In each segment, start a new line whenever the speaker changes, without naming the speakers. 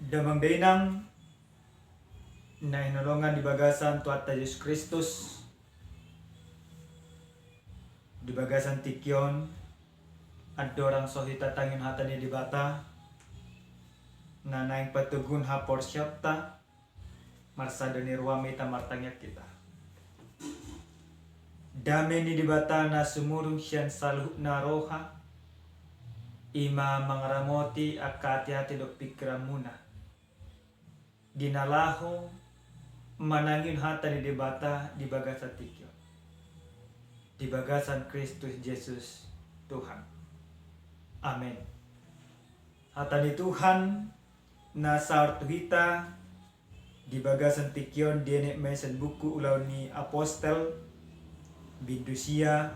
Damang dainang na hinulungan di bagasan tuata Yesus Kristus di bagasan tikyon at dorang sohita tangin hata ni di bata na naing patugun ha porsyapta marsada ni ruwami ta martangyak kita dame ni di bata na sumurung siyan saluh na roha ima mangaramoti akati-hati do pikiran muna ginalaho manangin hata ni debata di bagasan tikyo di bagasan Kristus Yesus Tuhan. Amen. Hata ni Tuhan na sartuhita di bagasan tikyon diene mesen buku ulaw ni apostel bidusia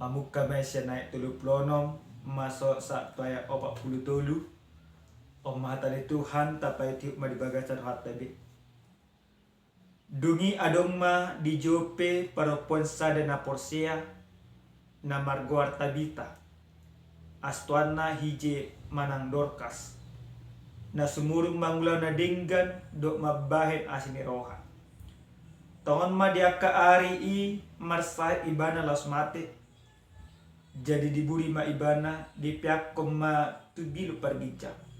mamuka mesya naik tulu plonom masuk sa tuaya 40 tulu o mahata ni Tuhan tapay tiup ma di bagasan hata bi dungi adong ma di Jope paropon sada na Porsia na margoar Tabita astuan na hije manang Dorcas na sumurung mangulaw na dinggan do mabahin asin ni roha tongon ma dia ka ari i marsah ibana las mate jadi diburi ma ibana di pihak ma tubilu pargijak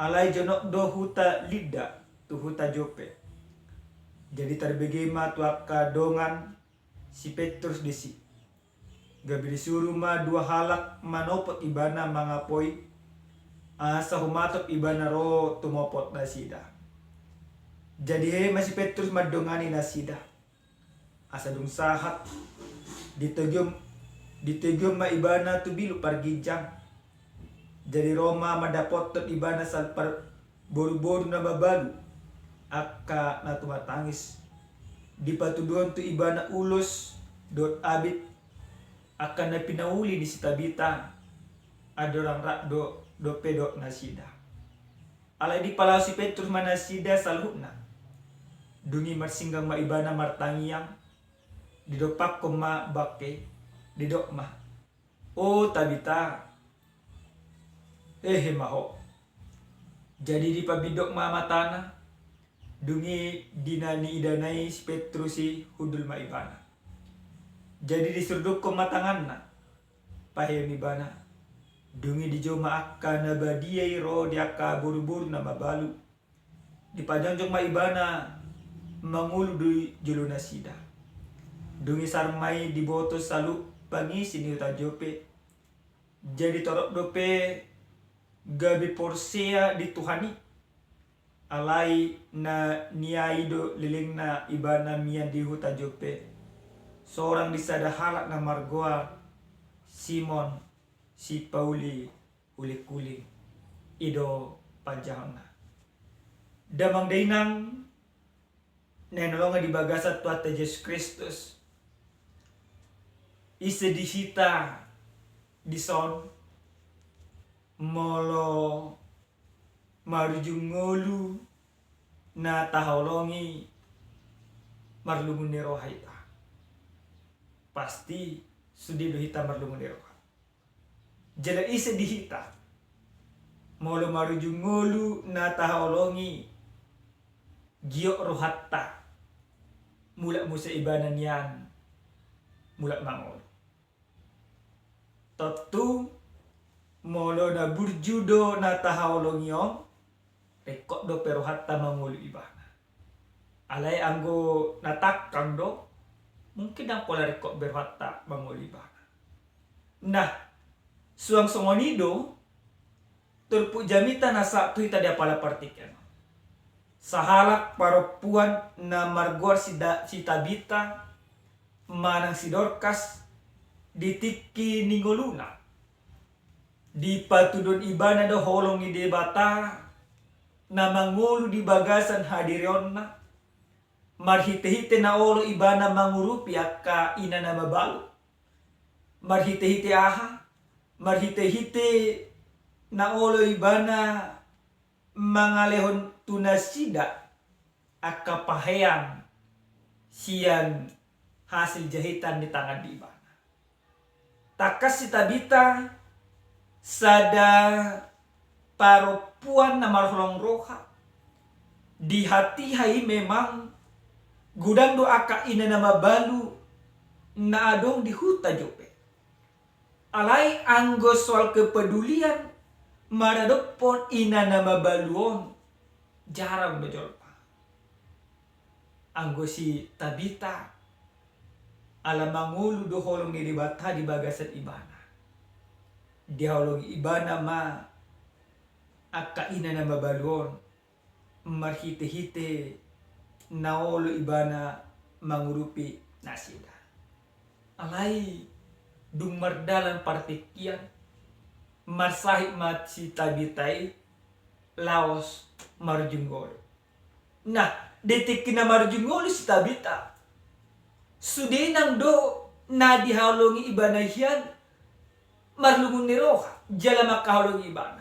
alai jonok do huta lida tu huta Jope jadi terbegema tuaka dongan si Petrus desi gabi disuruh ma dua halak manopot ibana mangapoi asa humatop ibana ro tumopot nasida jadi he masih Petrus madongani nasida asa dung sahat ditegium ma ibana tu bilu pargijang jadi Roma madapotot ibana sal par boru-boru na babalu akka na tumatangis di patuduhan tu ibana ulos dot abit akan na pinauli di si Tabita adorang rak do pedok nasida alay di palau si Petrus manasida salhuna dungi marsinggang ma ibana martangiyang didopak ko ma bakke didok ma o Tabita maho jadi di pabidok ma matana dungi dinani idanai si Petrus si hudul ma ibana jadi disurduk ko matangan na pahe ibana dungi di joma akka na badiyai ro di akka buru-buru na mabalu di pajonjong ma ibana mangulu di julu nasida dungi sarmai di boto salu pangisi ni uta Jope jadi torok dope gabi Porsia di Tuhani alai na niaido liling na ibana mian di huta Jope seorang disada halak na margoa Simon si Pauli ulik kuling ido panjahna damang dainang nenolonga di bagasa tuata Yesus Kristus ise dihita di son molo marujung ngolu na taholongi marlumun ni roha ita pasti sudi do hita marlumun ni roha jala isa dihita molo marujung ngolu na taholongi giok rohatta mula musa ibanan yan mula mangol totu molo na burjudo na taholongiong rekod do pero hatta mangulu ibana alay anggo natakang do mungkin ang pola rekod berhatta mangulu ibana nah suang songonido turpu jamita nasa tu ita dia pala partikel sahalak paropuan na margor si Tabita manang si Dorcas ditiki ningoluna di patudon ibana do holong ni debata na mangulu di bagasan hadirion na marhite-hite na olo ibana mangurupi akka ina na mabalu marhite-hite aha marhite-hite na olo ibana mangalehon tunasida akka paheang siyan hasil jahitan di tangan di ibana takas si Tabita sada Paropuan na marholong roha. Di hati hai memang gudang doa ka ina na mabalu na adong di huta jope. Alai anggo soal kepedulian maradopon ina na mabaluon jarang bejolpa. Anggo si Tabita ala mangulu do holong ni dibata di bagasan ibana. Di holong ibana ma akka ina na mabaluon marhite-hite naolo ibana mangurupi nasida. Alai dung mardalan partikian marsahib mat si Tabitai laos marjunggol. Nah, detik kina marjunggol si Tabita sudinang do na dihalongi ibana hiyan marlungun ni roha jala makahalongi ibana.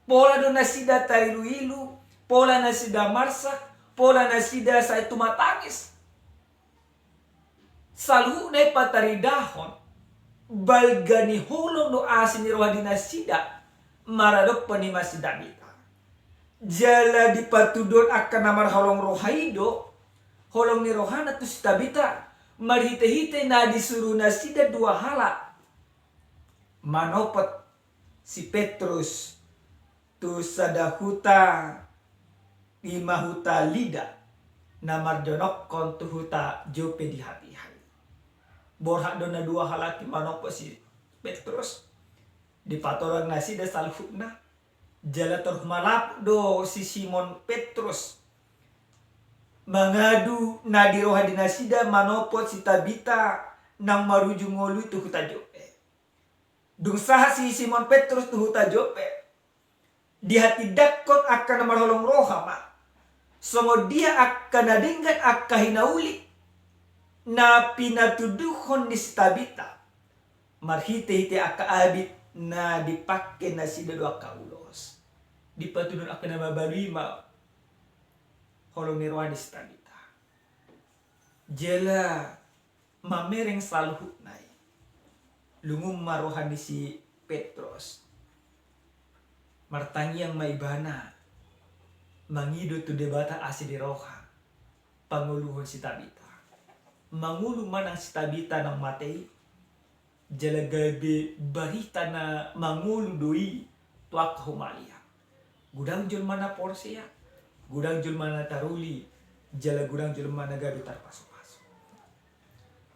Pola do nasida tailu-ilu, pola nasida marsak, pola nasida sa tumatangis. Salu na pataridahon, balgani holong no asin ni roha dinasida, maradok pa ni masidamita. Jala dipatudon akan namar holong rohaido, holong ni rohana tu si Tabita, marhite-hite na disuruh nasida dua hala. Manopot si Petrus tu sadahuta imahuta lida namar jonok kon tu huta jope di hati-hati. Borhak dona dua halaki manopot si Petrus di patorang nasi da salhutna jala termalap do si Simon Petrus mangadu na di roha dinasida manopot si Tabita nang marujung ngolu tu huta jope. Dung saha si Simon Petrus tu huta jope di hati dakot akan marholong roha ma. Songo dia akan nadinggan akka hinauli na pinatuduhon ni si Tabita. Marhite-hite akka abit na dipake na sida doa kaulos. Dipatudon akan na mabalui ma holong ni roha ni si Tabita. Jela mamereng saluhut nai. Lungum maroha ni si Petrus. Martangi yang maibana mangido tu debata asi di roha panguluhon si Tabita. Mangulu manang si Tabita ng matei jalagabe barita na mangulu doi tuak humalia. Gudang jul mana porsia, gudang jul mana taruli, jala gudang jul mana gadu tarpaso-paso.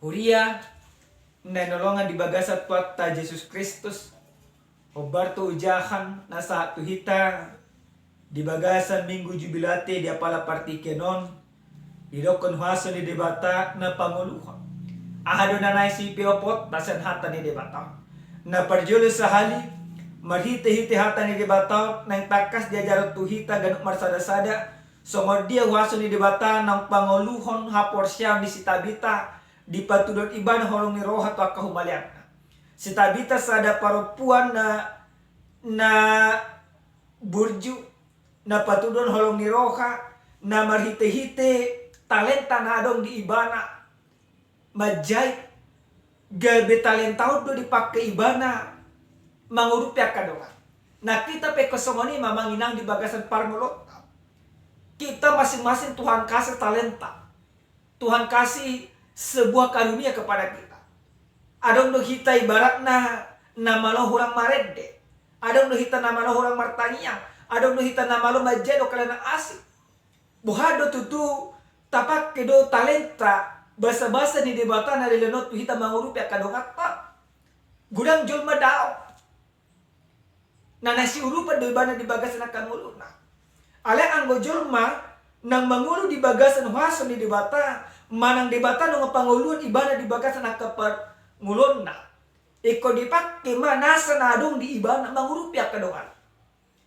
Huria nanolongan di bagasat tuak ta Jesus Kristus. Obarto ujahan nasa tuhita di bagasan minggu jubilate di apala partikenon idokon haso ni debata na panguluhan. Ahado na nai si piopot tasan hata ni debata. Na parjulo sa hali marhite-hite hata ni debata nang takas diajarot tuhita ganuk marsada-sada songor dia haso ni debata nang panguluhon hapor siyam ni si Tabita di patudon iban holong ni roha to akahumalian. Si Tabita sada paropuan na burju na patudon holong ni roha na marhite-hite talenta na adong di ibana majay gabe talenta do dipakai ibana mangurupya kadoa. Na kita pe kosongoni mamanginang di bagasan parmulot. Kita masing-masing Tuhan kasih talenta. Tuhan kasih sebuah karunia kepada kita. Adong do hita ibarat na nama lo hurang marede. Adong do hita nama lo hurang martaniang. Adong do hita nama lo majedo kalana asik. Buhado tutu tapak kedo talenta basa-basa ni debata na lelenot tu hita mangurupi akadongat pa. Gudang jol madao. Na nasi urupa do ibana di bagasan akan muluna. Ale anggo jolma nang mangulu di bagasan haso ni debata manang debata no panguluan ibana di bagasan akapar ngulon na iko dipakai manasa na adong di ibana mangurupi akadongan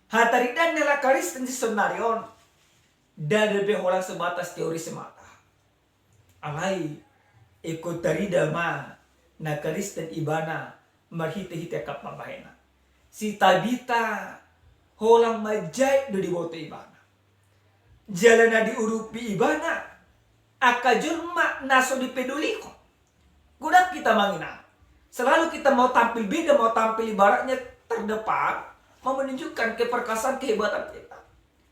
hataridan nila Kristen si senarion dan lebih orang sebatas teori semata alai iko tarida ma na Kristen ibana marhite-hite kap mabahena si Tabita holang majai do di boto ibana jalana diurupi ibana akajulma naso dipeduliko. Guna kita menginang. Selalu kita mau tampil beda, mau tampil ibaratnya terdepan, mau menunjukkan keperkasaan kehebatan kita.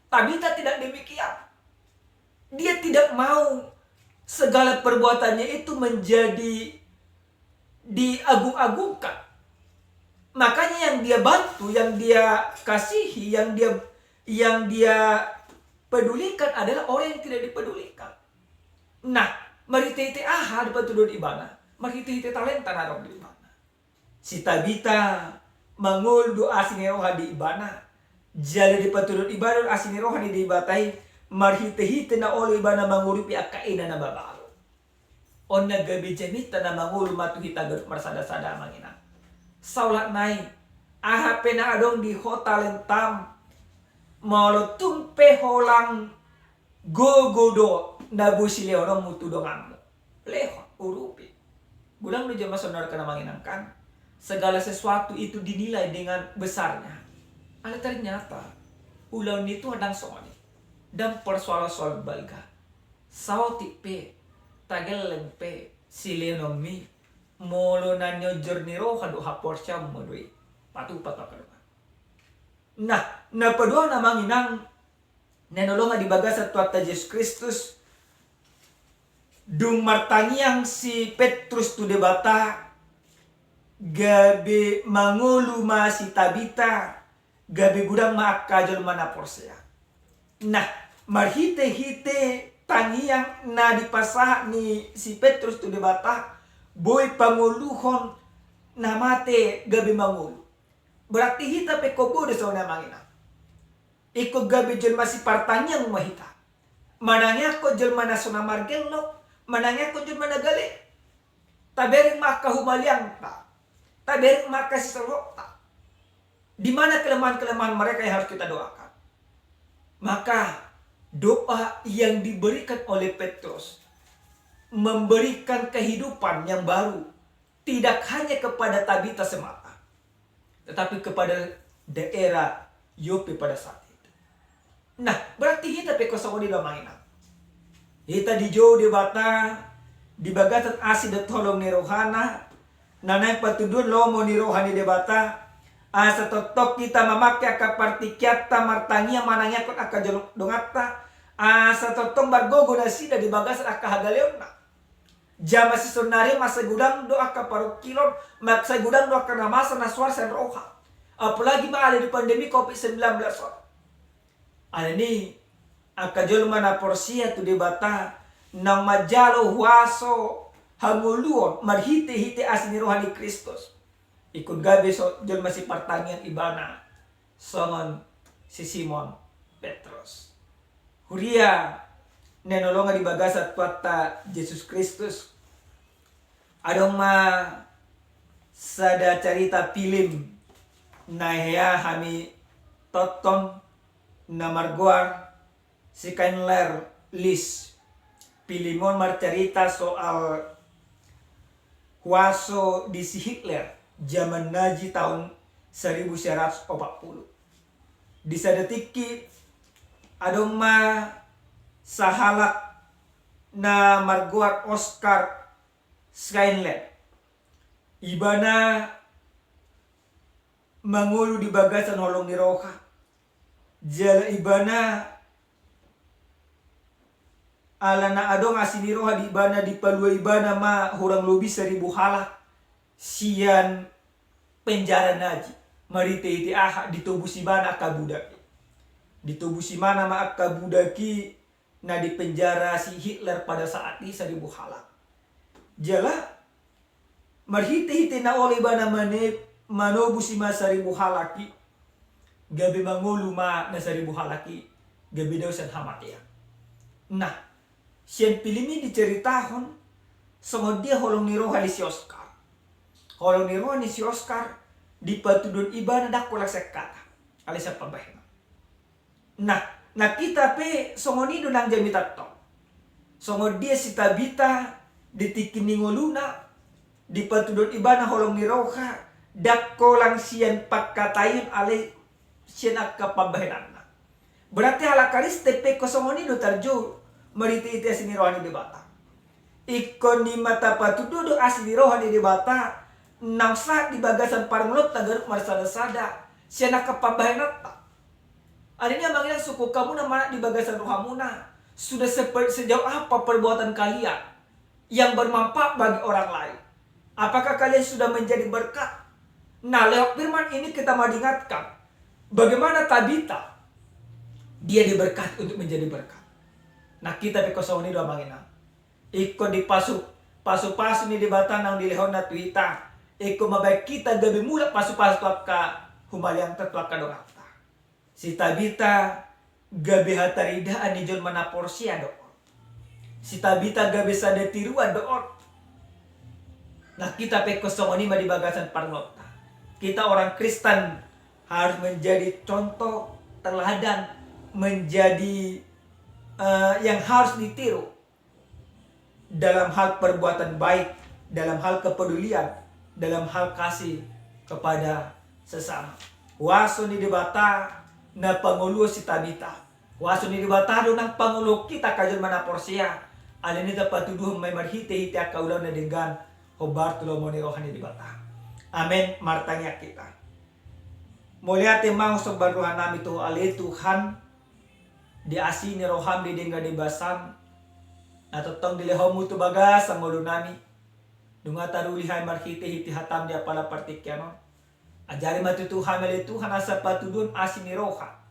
Tabita tidak demikian. Dia tidak mau segala perbuatannya itu menjadi diagung-agungkan. Makanya yang dia bantu, yang dia kasihi, yang dia pedulikan adalah orang yang tidak dipedulikan. Nah, mari tete aha di patudon ibana, mari tete talenta narok di ibana. Si Tabita mangul doa sineroha di ibana, jadi di patudon ibana asineroha di ibatai, marhite-hite na oleh ibana manguripi akaina na babalo. On nagabi jamita na mangulu matuhita garut marsada-sada mangina. Saulat nai, aha pena adong di hotel entam, malo tumpe holang gogodo nabusi leono mutu donganmu. Leho, urupi. Gulang lu jama sonar kana manginangkan, segala sesuatu itu dinilai dengan besarnya. Ale ternyata, ulang itu hadang soni. Dan persoal-soal balga. Sauti pe, tageleng pe, silenomi, molo na nyojor ni roha do hapor siya modui. Patupat ka naman. Nah, napadua na manginang nanolongan di bagas at tuata Yesus Kristus dung martangiang si Petrus tu debata gabi mangulu ma si Tabita gabi gudang maakajol manapor siya. Nah, marhite-hite tangiang na dipasah ni si Petrus tu debata boy panguluhon na mate gabi mangulu. Berarti hita pe kobo de sa mangina. Iko gabi jel masih partanyang mahita. Manangnya ko jel mana sona margelno, manangnya ko jel mana gale. Tabering maka humaliang ta. Tabering maka sisalok ta. Di mana kelemahan-kelemahan mereka yang harus kita doakan? Maka doa yang diberikan oleh Petrus memberikan kehidupan yang baru tidak hanya kepada Tabita semata, tetapi kepada daerah Yope pada saat itu. Nah, berarti kita pekosong di damangina. Kita di jauh di bata, di bagatan asid tolong ni rohana, nanay patudun lomo ni rohani di bata, asa totok kita memakai akapartikyata martania manangnya kot akajolongata, asa totong bargogo na sida di bagasan akahagaleona. Jama si sonari masa gudang doa ka parukilon, masa gudang doa ka namasa na suar sen roha. Apalagi maala di pandemi COVID-19. Ada ni akajol mana porsia tu debata nang majalo huaso hanguluon marhite-hite asini rohani Kristus. Ikut gabi so jol masih pertanyaan ibana songon si Simon Petrus. Huria nenolonga di bagasat tuata Yesus Kristus. Adong ma sada cerita film na hea hami toton na marguar si Kainler Lis. Pilimon marcerita soal huaso di si Hitler zaman Nazi tahun 1940. Di sadetiki adong ma sahalak na marguar Oscar Skynet. Ibana mangulu di bagasan holong ni roha. Jala ibana ala na adong asini roha di ibana di palua ibana ma hurang lebih 1000 halak sian penjara Nazi. Marite iti aha ditubusi bana kabudaki. Ditubusi mana ma kabudaki na di penjara si Hitler pada saat ini 1000 halak. Jala marhite-hite na oleh bana manobusi ma 1000 halaki. Gabi mangulu ma na 1000 halaki. Gabi daw san hamatiya. Nah, siyan pilimi diceritahon songod dia holong ni roha ni si Oscar. Holong ni roha ni si Oscar di patudon ibana dakolak sekata. Alisa pabahima. Nah, kita pe songonido nang jamitato. Songod dia si Tabita ditikini-ngoluna di patudon ibana holong ni roha dakko lang siyan pagkatayon ale siyan akapabahinana. Berarti halakaris tepe ko songonido tarjo mariti-iti asini rohani di bata. Ikon ni mata patududo asini rohani di bata nang saat di bagasan parnglot tagaruk marsada-sada siya nakapabahinat ta. Alin nga mangilang suko kamu na mana di bagasan rohamuna. Sudah sejauh apa perbuatan kalian yang bermanfaat bagi orang lain? Apakah kalian sudah menjadi berkat? Nah, lewat firman ini kita mau diingatkan bagaimana Tabita dia diberkati untuk menjadi berkat. Nah, kita bekosong ini doa mangina. Iko di pasu ni di batanang di lehon na tuita. Iko mabaik kita gabi mula pasu-pasu ka humaliang tetua ka doa. Si Tabita gabi hataridaan ni John manaporsia doon. Si Tabita gabi sa detiruan doon. Nah, kita bekosong ini di bagasan parnota. Kita orang Kristen harus menjadi contoh teladan, menjadi yang harus ditiru dalam hal perbuatan baik, dalam hal kepedulian, dalam hal kasih kepada sesama. Waso ni dibata na pangulo si Tabita. Waso ni dibata do ng pangulo kita kajon manaporsia. Alin ni patuduh may marhite-hite akaulaw na dengan Bartolo mo ni rohani dibata. Amen. Martanya kita. Mulia timang sa baruhan namin ito ali Tuhan di asini roham di dengga di basam atau tong dilehom mu tu bagas ang ulo nami dunga tarulihay marhite-hite hatam dia pala partikyano ajari matutuhan mali Tuhan asa patudun asini roha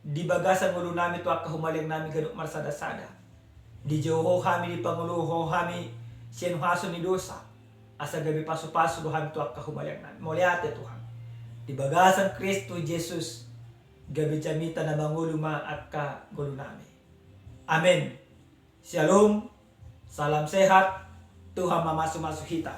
di bagas ang ulo nami tu akahumaling nami ganuk marsada-sada di joho kami di panguluho kami sienhaso ni dosa asa gabi paso-paso dohan tu akahumaling nami muliate Tuhan di bagasan Kristo Jesus gabi jamita na manguluma at kagulunami. Amen. Shalom. Salam sehat. Tuhan mamasuhita.